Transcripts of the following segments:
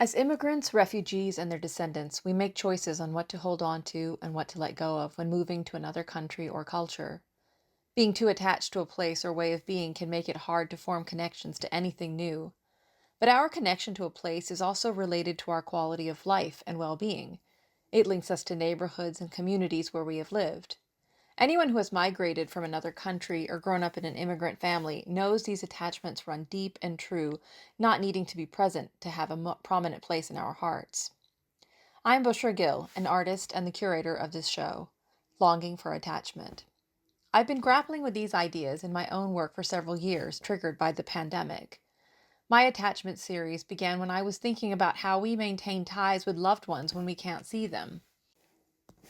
As immigrants, refugees, and their descendants, we make choices on what to hold on to and what to let go of when moving to another country or culture. Being too attached to a place or way of being can make it hard to form connections to anything new. But our connection to a place is also related to our quality of life and well-being. It links us to neighborhoods and communities where we have lived. Anyone who has migrated from another country or grown up in an immigrant family knows these attachments run deep and true, not needing to be present to have a prominent place in our hearts. I'm Bushra Gill, an artist and the curator of this show, Longing for Attachment. I've been grappling with these ideas in my own work for several years, triggered by the pandemic. My attachment series began when I was thinking about how we maintain ties with loved ones when we can't see them.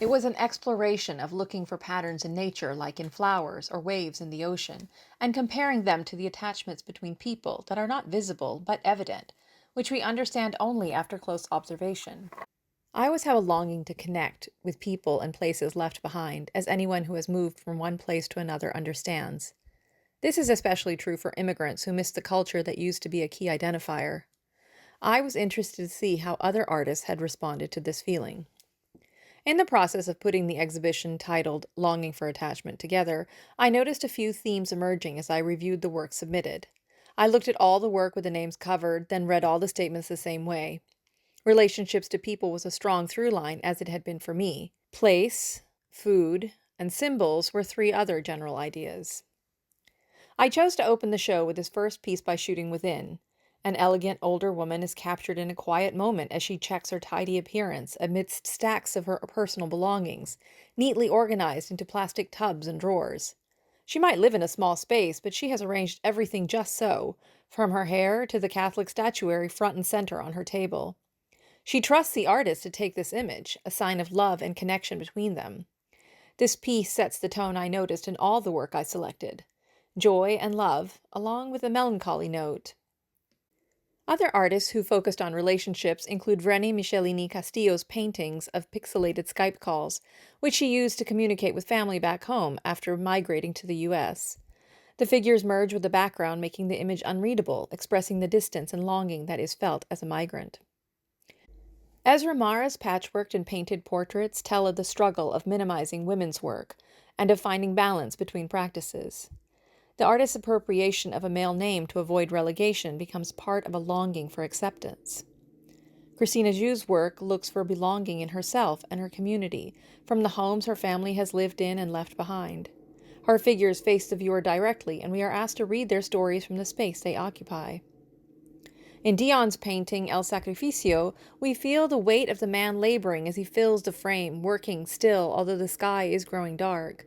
It was an exploration of looking for patterns in nature, like in flowers or waves in the ocean, and comparing them to the attachments between people that are not visible but evident, which we understand only after close observation. I always have a longing to connect with people and places left behind, as anyone who has moved from one place to another understands. This is especially true for immigrants who miss the culture that used to be a key identifier. I was interested to see how other artists had responded to this feeling. In the process of putting the exhibition titled Longing for Attachment together, I noticed a few themes emerging as I reviewed the work submitted. I looked at all the work with the names covered, then read all the statements the same way. Relationships to people was a strong through line, as it had been for me. Place, food, and symbols were three other general ideas. I chose to open the show with this first piece by shooting within. An elegant older woman is captured in a quiet moment as she checks her tidy appearance amidst stacks of her personal belongings, neatly organized into plastic tubs and drawers. She might live in a small space, but she has arranged everything just so, from her hair to the Catholic statuary front and center on her table. She trusts the artist to take this image, a sign of love and connection between them. This piece sets the tone I noticed in all the work I selected: joy and love, along with a melancholy note. Other artists who focused on relationships include Vreni Michelini Castillo's paintings of pixelated Skype calls, which she used to communicate with family back home after migrating to the U.S. The figures merge with the background, making the image unreadable, expressing the distance and longing that is felt as a migrant. Ezra patchworked and painted portraits tell of the struggle of minimizing women's work and of finding balance between practices. The artist's appropriation of a male name to avoid relegation becomes part of a longing for acceptance. Christina Xu's work looks for belonging in herself and her community, from the homes her family has lived in and left behind. Her figures face the viewer directly, and we are asked to read their stories from the space they occupy. In Dion's painting, El Sacrificio, we feel the weight of the man laboring as he fills the frame, working still, although the sky is growing dark.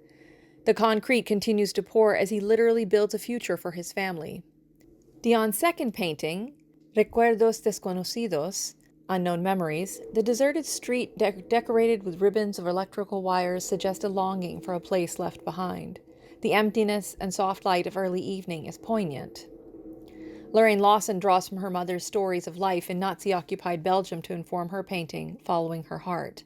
The concrete continues to pour as he literally builds a future for his family. Dion's second painting, Recuerdos Desconocidos, Unknown Memories, the deserted street decorated with ribbons of electrical wires suggest a longing for a place left behind. The emptiness and soft light of early evening is poignant. Lawson draws from her mother's stories of life in Nazi-occupied Belgium to inform her painting, Following Her Heart.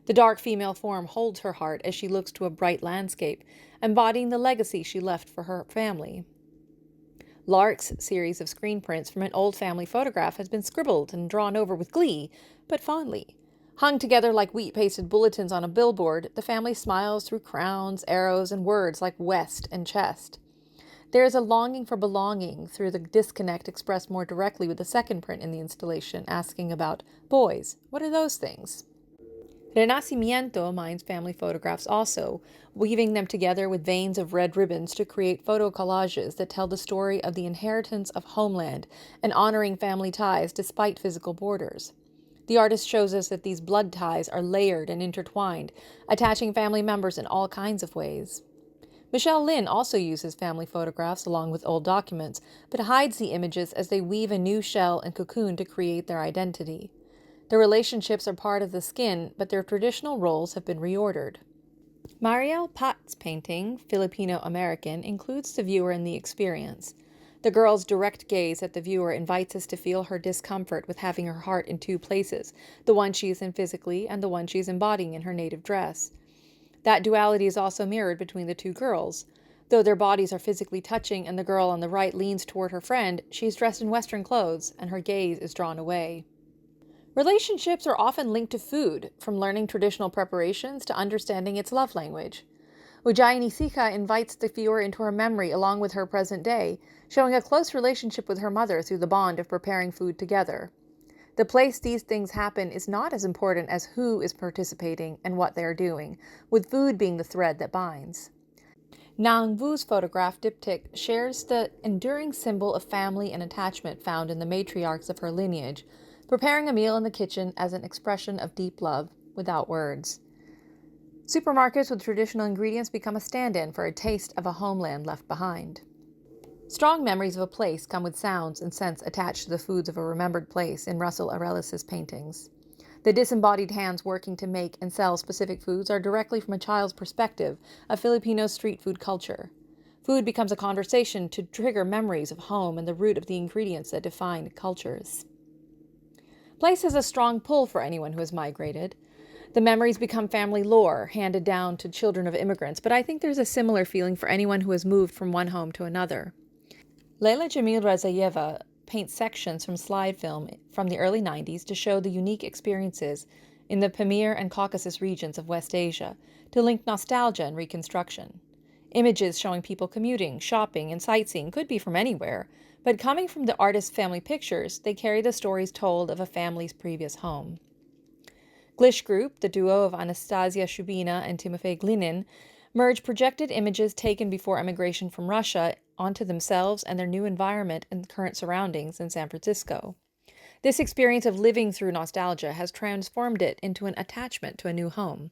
The dark female form holds her heart as she looks to a bright landscape, embodying the legacy she left for her family. Lark's series of screen prints from an old family photograph has been scribbled and drawn over with glee, but fondly. Hung together like wheat-pasted bulletins on a billboard, the family smiles through crowns, arrows, and words like West and chest. There is a longing for belonging through the disconnect expressed more directly with the second print in the installation, asking about boys. What are those things? Renacimiento mines family photographs also, weaving them together with veins of red ribbons to create photo collages that tell the story of the inheritance of homeland and honoring family ties despite physical borders. The artist shows us that these blood ties are layered and intertwined, attaching family members in all kinds of ways. Michelle Lin also uses family photographs along with old documents, but hides the images as they weave a new shell and cocoon to create their identity. The relationships are part of the skin, but their traditional roles have been reordered. Mariel Pat's painting, Filipino-American, includes the viewer in the experience. The girl's direct gaze at the viewer invites us to feel her discomfort with having her heart in two places, the one she is in physically and the one she is embodying in her native dress. That duality is also mirrored between the two girls. Though their bodies are physically touching and the girl on the right leans toward her friend, she is dressed in Western clothes and her gaze is drawn away. Relationships are often linked to food, from learning traditional preparations to understanding its love language. Ujjayini Sikha invites the viewer into her memory along with her present day, showing a close relationship with her mother through the bond of preparing food together. The place these things happen is not as important as who is participating and what they are doing, with food being the thread that binds. Ngan Vu's photograph diptych shares the enduring symbol of family and attachment found in the matriarchs of her lineage, preparing a meal in the kitchen as an expression of deep love without words. Supermarkets with traditional ingredients become a stand-in for a taste of a homeland left behind. Strong memories of a place come with sounds and scents attached to the foods of a remembered place in Russel Arelis' paintings. The disembodied hands working to make and sell specific foods are directly from a child's perspective of Filipino street food culture. Food becomes a conversation to trigger memories of home and the root of the ingredients that define cultures. Place has a strong pull for anyone who has migrated. The memories become family lore, handed down to children of immigrants, but I think there's a similar feeling for anyone who has moved from one home to another. Leyla Jamil Rzayeva paints sections from slide film from the early 90s to show the unique experiences in the Pamir and Caucasus regions of West Asia, to link nostalgia and reconstruction. Images showing people commuting, shopping, and sightseeing could be from anywhere, but coming from the artist's family pictures, they carry the stories told of a family's previous home. Glish Group, the duo of Anastasia Shubina and Timofey Glinin, merge projected images taken before emigration from Russia onto themselves and their new environment and current surroundings in San Francisco. This experience of living through nostalgia has transformed it into an attachment to a new home.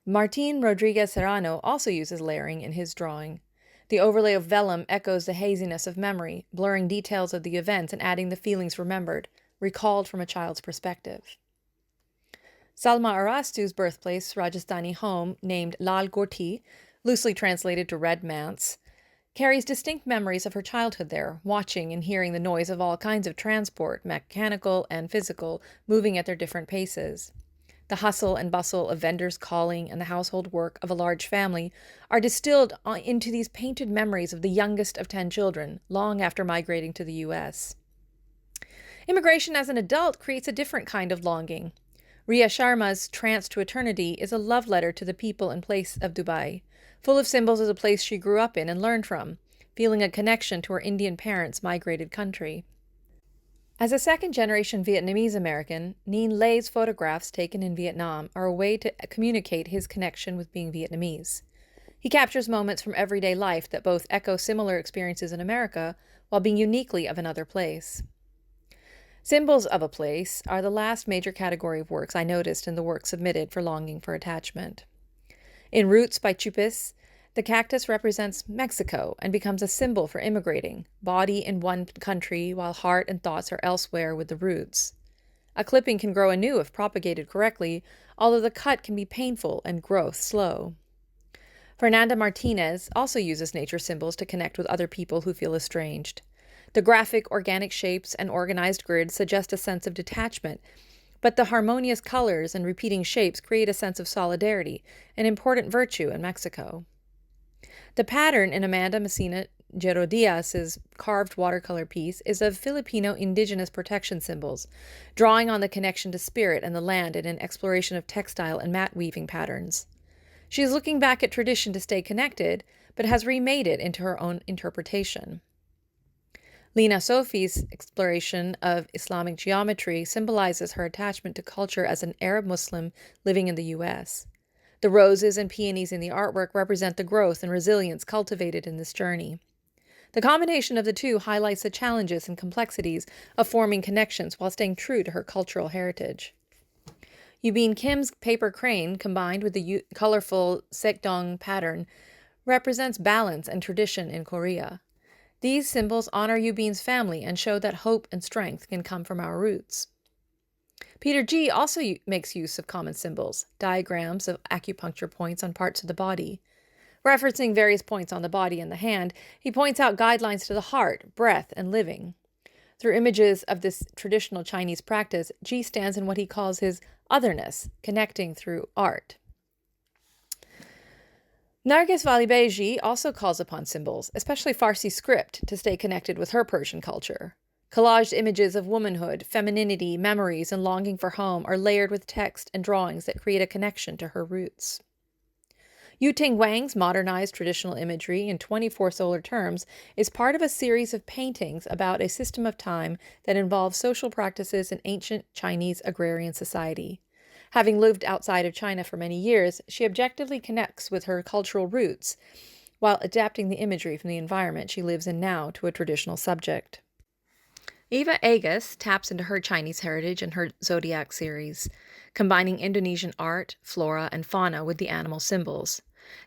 Martín Rodríguez Serrano also uses layering in his drawing. The overlay of vellum echoes the haziness of memory, blurring details of the events and adding the feelings remembered, recalled from a child's perspective. Salma Arastu's birthplace, Rajasthani home, named Lal Gorti, loosely translated to Red Manse, carries distinct memories of her childhood there, watching and hearing the noise of all kinds of transport, mechanical and physical, moving at their different paces. The hustle and bustle of vendors calling and the household work of a large family are distilled into these painted memories of the youngest of 10 children, long after migrating to the U.S. Immigration as an adult creates a different kind of longing. Ria Sharma's Trance to Eternity is a love letter to the people and place of Dubai, full of symbols of the place she grew up in and learned from, feeling a connection to her Indian parents' migrated country. As a second-generation Vietnamese American, Nhien Le's photographs taken in Vietnam are a way to communicate his connection with being Vietnamese. He captures moments from everyday life that both echo similar experiences in America while being uniquely of another place. Symbols of a place are the last major category of works I noticed in the work submitted for Longing for Attachment. In Roots by Chupis, the cactus represents Mexico and becomes a symbol for immigrating, body in one country while heart and thoughts are elsewhere with the roots. A clipping can grow anew if propagated correctly, although the cut can be painful and growth slow. Fernanda Martinez also uses nature symbols to connect with other people who feel estranged. The graphic, organic shapes and organized grids suggest a sense of detachment, but the harmonious colors and repeating shapes create a sense of solidarity, an important virtue in Mexico. The pattern in Amanda Messina Gerodias's carved watercolor piece is of Filipino indigenous protection symbols, drawing on the connection to spirit and the land in an exploration of textile and mat weaving patterns. She is looking back at tradition to stay connected, but has remade it into her own interpretation. Lina Sofi's exploration of Islamic geometry symbolizes her attachment to culture as an Arab Muslim living in the U.S. The roses and peonies in the artwork represent the growth and resilience cultivated in this journey. The combination of the two highlights the challenges and complexities of forming connections while staying true to her cultural heritage. Yubin Kim's paper crane, combined with the colorful sekdong pattern, represents balance and tradition in Korea. These symbols honor Yubin's family and show that hope and strength can come from our roots. Peter G. also makes use of common symbols, diagrams of acupuncture points on parts of the body. Referencing various points on the body and the hand, he points out guidelines to the heart, breath, and living. Through images of this traditional Chinese practice, G stands in what he calls his otherness, connecting through art. Nargis Valibeji also calls upon symbols, especially Farsi script, to stay connected with her Persian culture. Collaged images of womanhood, femininity, memories, and longing for home are layered with text and drawings that create a connection to her roots. Yuting Wang's modernized traditional imagery in 24 solar terms is part of a series of paintings about a system of time that involves social practices in ancient Chinese agrarian society. Having lived outside of China for many years, she objectively connects with her cultural roots while adapting the imagery from the environment she lives in now to a traditional subject. Eva Agus taps into her Chinese heritage in her Zodiac series, combining Indonesian art, flora, and fauna with the animal symbols.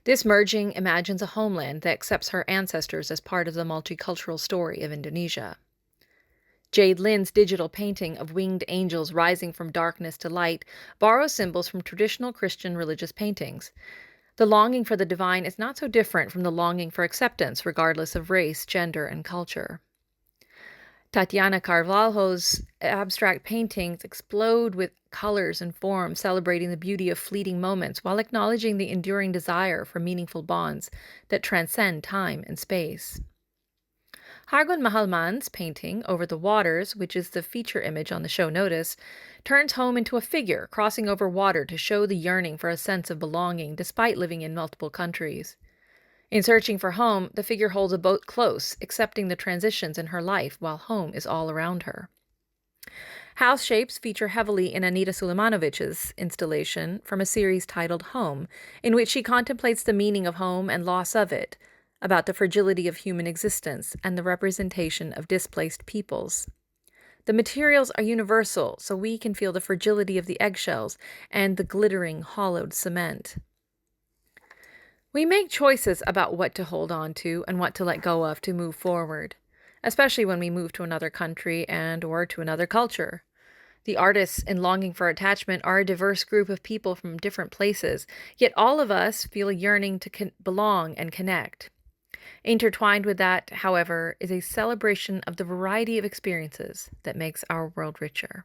This merging imagines a homeland that accepts her ancestors as part of the multicultural story of Indonesia. Jade Lin's digital painting of winged angels rising from darkness to light borrows symbols from traditional Christian religious paintings. The longing for the divine is not so different from the longing for acceptance, regardless of race, gender, and culture. Tatiana Carvalho's abstract paintings explode with colors and forms, celebrating the beauty of fleeting moments while acknowledging the enduring desire for meaningful bonds that transcend time and space. Hargun Mahalman's painting, Over the Waters, which is the feature image on the show notice, turns home into a figure crossing over water to show the yearning for a sense of belonging despite living in multiple countries. In searching for home, the figure holds a boat close, accepting the transitions in her life while home is all around her. House shapes feature heavily in Anita Suleimanovich's installation from a series titled Home, in which she contemplates the meaning of home and loss of it, about the fragility of human existence and the representation of displaced peoples. The materials are universal, so we can feel the fragility of the eggshells and the glittering, hollowed cement. We make choices about what to hold on to and what to let go of to move forward, especially when we move to another country or to another culture. The artists in Longing for Attachment are a diverse group of people from different places, yet all of us feel a yearning to belong and connect. Intertwined with that, however, is a celebration of the variety of experiences that makes our world richer.